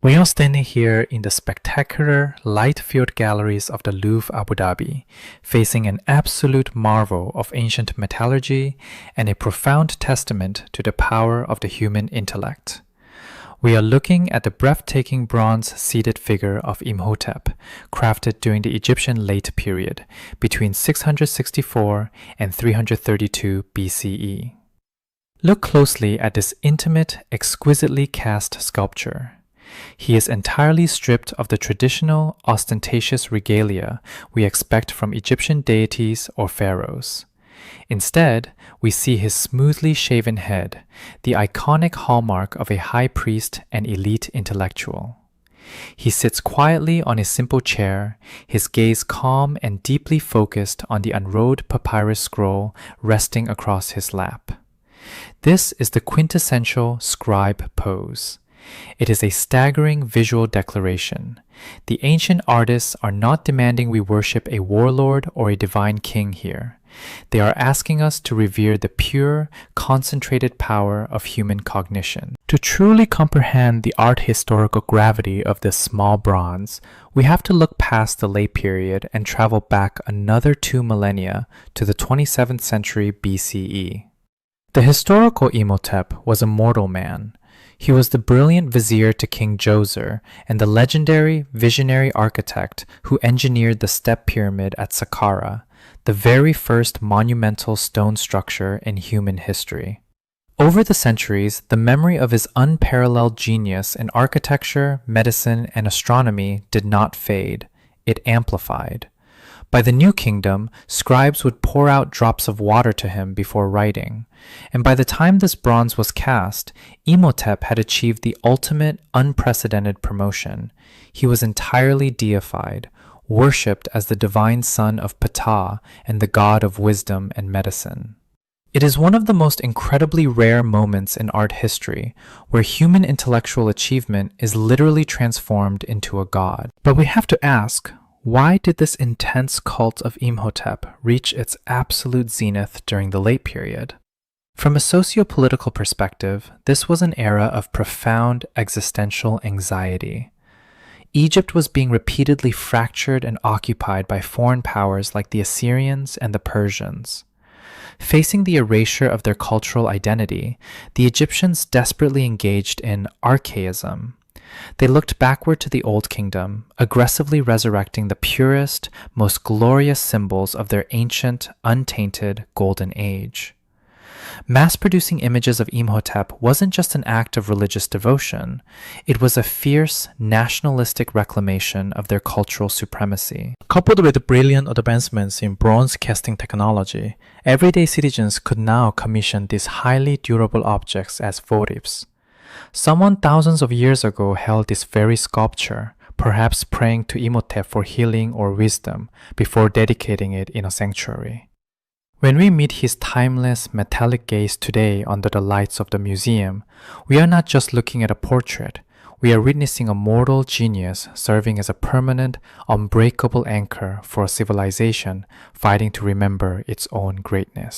We are standing here in the spectacular light-filled galleries of the Louvre Abu Dhabi, facing an absolute marvel of ancient metallurgy and a profound testament to the power of the human intellect. We are looking at the breathtaking bronze-seated figure of Imhotep, crafted during the Egyptian late period, between 664 and 332 BCE. Look closely at this intimate, exquisitely cast sculpture. He is entirely stripped of the traditional, ostentatious regalia we expect from Egyptian deities or pharaohs. Instead, we see his smoothly shaven head, the iconic hallmark of a high priest and elite intellectual. He sits quietly on a simple chair, his gaze calm and deeply focused on the unrolled papyrus scroll resting across his lap. This is the quintessential scribe pose. It is a staggering visual declaration. The ancient artists are not demanding we worship a warlord or a divine king here. They are asking us to revere the pure, concentrated power of human cognition. To truly comprehend the art historical gravity of this small bronze, we have to look past the late period and travel back another 2 millennia to the 27th century BCE. The historical Imhotep was a mortal man. He was the brilliant vizier to King Djoser and the legendary, visionary architect who engineered the step pyramid at Saqqara, the very first monumental stone structure in human history. Over the centuries, the memory of his unparalleled genius in architecture, medicine, and astronomy did not fade. It amplified. By the New Kingdom, scribes would pour out drops of water to him before writing, and by the time this bronze was cast, Imhotep had achieved the ultimate, unprecedented promotion. He was entirely deified, worshipped as the divine son of Ptah and the god of wisdom and medicine. It is one of the most incredibly rare moments in art history where human intellectual achievement is literally transformed into a god. But we have to ask, why did this intense cult of Imhotep reach its absolute zenith during the late period? From a socio-political perspective, this was an era of profound existential anxiety. Egypt was being repeatedly fractured and occupied by foreign powers like the Assyrians and the Persians. Facing the erasure of their cultural identity, the Egyptians desperately engaged in Archaism. They looked backward to the Old Kingdom, aggressively resurrecting the purest, most glorious symbols of their ancient, untainted Golden Age. Mass-producing images of Imhotep wasn't just an act of religious devotion, it was a fierce, nationalistic reclamation of their cultural supremacy. Coupled with brilliant advancements in bronze casting technology, everyday citizens could now commission these highly durable objects as votives. Someone thousands of years ago held this very sculpture, perhaps praying to Imhotep for healing or wisdom before dedicating it in a sanctuary. When we meet his timeless, metallic gaze today under the lights of the museum, we are not just looking at a portrait, we are witnessing a mortal genius serving as a permanent, unbreakable anchor for a civilization fighting to remember its own greatness.